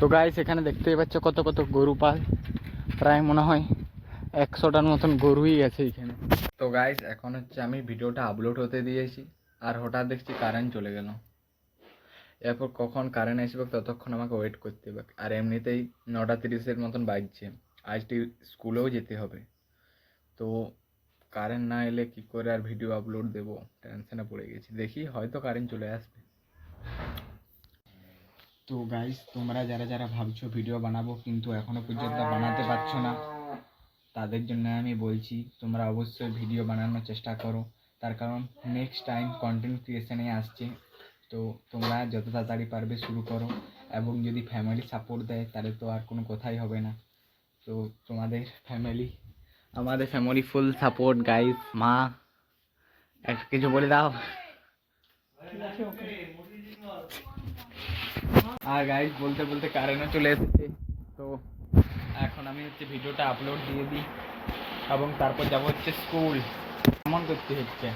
তো গাইস এখানে দেখতেই পাচ্ছ কত কত গরু পাল, প্রায় মনে হয় 100টার মতন গরুই আছে এখানে। তো গাইস এখন হচ্ছে আমি ভিডিওটা আপলোড হতে দিয়েছি, আর হঠাৎ দেখছি কারেন্ট চলে গেল। এরপর কখন কারেন্ট আসবে ততক্ষণ আমাকে ওয়েট করতে হবে। আর এমনিতেই 9:30 মতন বাজছে, আজটি স্কুলেও যেতে হবে। তো কারেন্ট না এলে কী করে আর ভিডিও আপলোড দেবো, টেনশনে পড়ে গেছি। দেখি হয়তো কারেন্ট চলে আসবে। তো গাইস তোমরা যারা যারা ভাবছো ভিডিও বানাবো কিন্তু এখনো পর্যন্ত বানাতে পারছো না, তাদের জন্য আমি বলছি তোমরা অবশ্যই ভিডিও বানানোর চেষ্টা করো। তার কারণ নেক্সট টাইম কন্টেন্ট ক্রিয়েশনে আসছে, তো তোমরা যত তাড়াতাড়ি পারবে শুরু করো। এবং যদি ফ্যামিলি সাপোর্ট দেয় তাহলে তো আর কোনো কথাই হবে না। তো তোমাদের ফ্যামিলি, আমাদের ফ্যামিলি ফুল সাপোর্ট গাইস। মা একটা কিছু বলে দাও। আর গাইস বলতে বলতে কারেন্টও চলে এসেছে। তো এখন আমি হচ্ছে ভিডিওটা আপলোড দিয়ে দিই এবং তারপর যাব হচ্ছে স্কুল। কেমন করতে হচ্ছে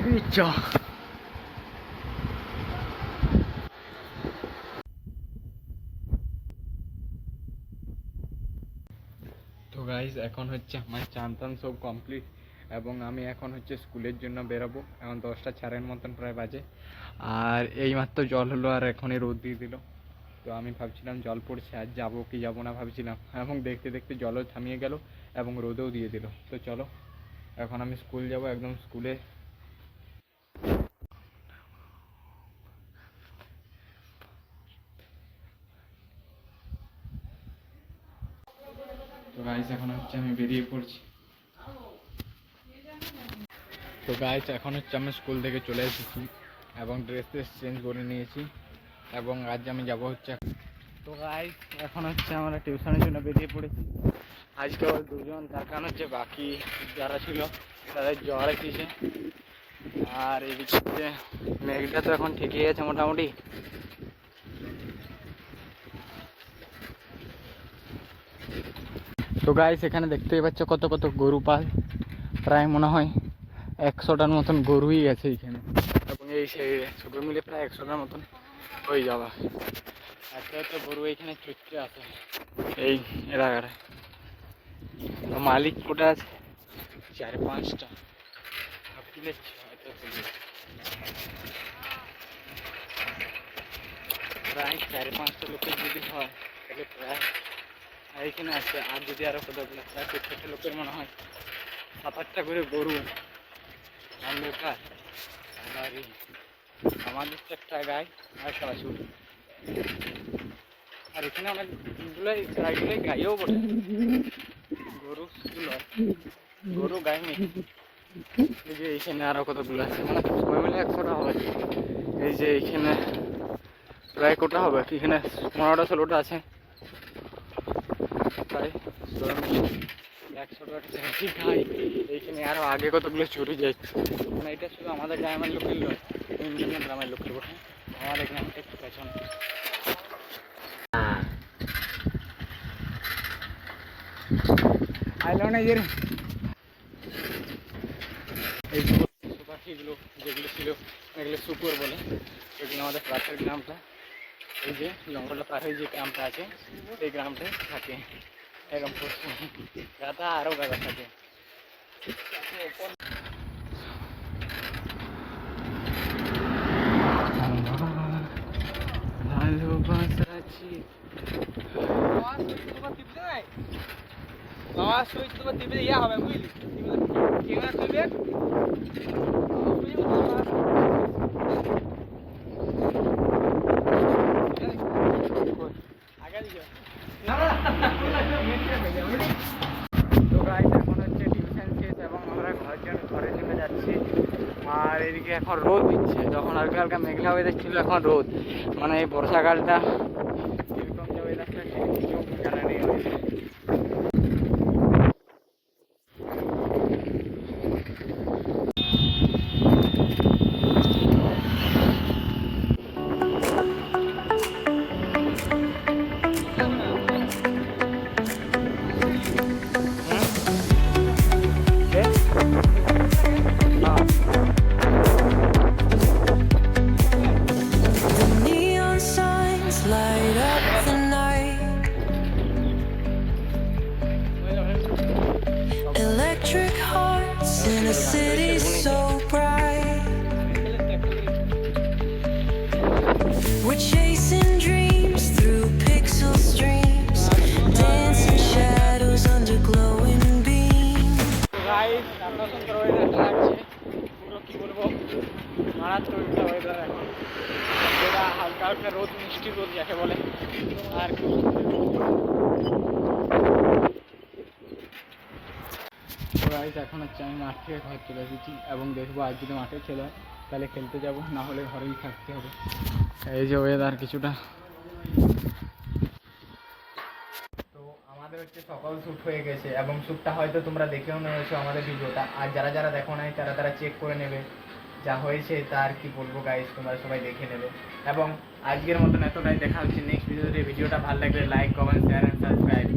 দিচ্ছ। তো গাইস এখন হচ্ছে আমার চান টান সব কমপ্লিট এবং আমি এখন হচ্ছে স্কুলের জন্য বেরোবো। এখন 10টা 4 মতন প্রায় বাজে, আর এইমাত্র জল হলো আর এখনই রোদ দিয়ে দিল। তো আমি ভাবছিলাম জল পড়ছে আর যাবো কি যাবো না ভাবছিলাম, এবং দেখতে দেখতে জলও থামিয়ে গেল এবং রোদেও দিয়ে দিল। তো চলো এখন আমি স্কুল যাব, একদম স্কুলে। তো গাইস এখন হচ্ছে আমি বেরিয়ে পড়ছি। তো গাইস এখন হচ্ছে আমি স্কুল থেকে চলে এসেছি এবং ড্রেস চেঞ্জ করে নিয়েছি এবং আজ আমি যাব হচ্ছে। তো গাইস এখন হচ্ছে আমরা টিউশনের জন্য বেরিয়ে পড়েছি। আজকে আবার 2জন, তার কারণ হচ্ছে বাকি যারা ছিল তাদের জ্বর এসেছে। আর এদিকে হচ্ছে মেঘটা তো এখন ঠিকই আছে মোটামুটি। তো গাইস এখানে দেখতেই পাচ্ছ কত কত গরু পাল, প্রায় মনে হয় 100টার মতন গরুই আছে এখানে। এবং এই সব মিলে প্রায় 100টার মতন হয়ে যাওয়া। এত এত গরু এইখানে চুচ্ছে আছে এই এলাকাটা। মালিক কোটা আছে 4-5টা, প্রায় 4-5টা লোকের যদি হয় তাহলে প্রায় এইখানে আছে। আর যদি আরো কতগুলো প্রায় 70টা লোকের মনে হয় 7-8টা করে গরু বেকার। আর আমাদের তো একটা গাই আর সরাসরি, আর এখানে অনেকগুলোই প্রায়গুলোই গাইও বটে। গরু গরু গাই নেই। এই যে এইখানে আরো কতগুলো আছে, মানে সবাই মিলে 100টা হবে। এই যে এইখানে প্রায় কোটা হবে, এখানে 15টা 16টা আছে প্রায় 100টা গাই। এইখানে আরো আগে কতগুলো চুরি যাচ্ছে, মানে এটা শুধু আমাদের গ্রামের লোকের নয়, অন্যান্য গ্রামের লোকের বটে। আমাদের গ্রামটা একটু পেছনে। আইলো না এই পাখিগুলো যেগুলো ছিল এগুলো শুকুর বলে, এগুলো আমাদের পাশের গ্রামটা, এই যে জঙ্গলটা পার হয়ে যে গ্রামটা আছে এই গ্রামটায় থাকে। এরকম গাদা আরও গাদা থাকে। হবে বুঝলি তো গাইস এখন হচ্ছে টিউশন শেষ এবং আমরা ঘরের জন্য যাচ্ছি। আর এদিকে এখন রোদ দিচ্ছে, যখন হালকা হালকা মেঘলা ওয়েদার ছিল এখন রোদ, মানে এই বর্ষাকালটা এরকম যে ওয়েদারটা জানা নেই। in a city so bright. We're chasing dreams through pixel streams, dancing shadows under glowing beams. Guys এত সুন্দর ওয়েদার লাগছে, পুরো কি বলবো মারাত্মক একটা ওয়েদার এখন, যেটা হালকা হালকা রোদ, মিষ্টি রোদ যাকে বলে। আর কি গাইস এখন হচ্ছে আমি মাঠ থেকে ঘর চলে এসেছি এবং দেখবো আজ যদি মাঠে ছেলে হয় তাহলে খেলতে যাব, না হলে ঘরেই থাকতে হবে। এই যে ওয়েদার কিছুটা। তো আমাদের হচ্ছে সকাল শ্যুট হয়ে গেছে এবং শ্যুটটা হয়তো তোমরা দেখেও নিয়েছো আমাদের ভিডিওটা, আর যারা যারা দেখো নাই তারা চেক করে নেবে যা হয়েছে। তা আর কি বলবো গাইস, তোমরা সবাই দেখে নেবে। এবং আজকের মতন এতটাই, দেখা হচ্ছে নেক্সট ভিডিওতে। ভিডিওটা ভালো লাগলে like, comment, share and subscribe.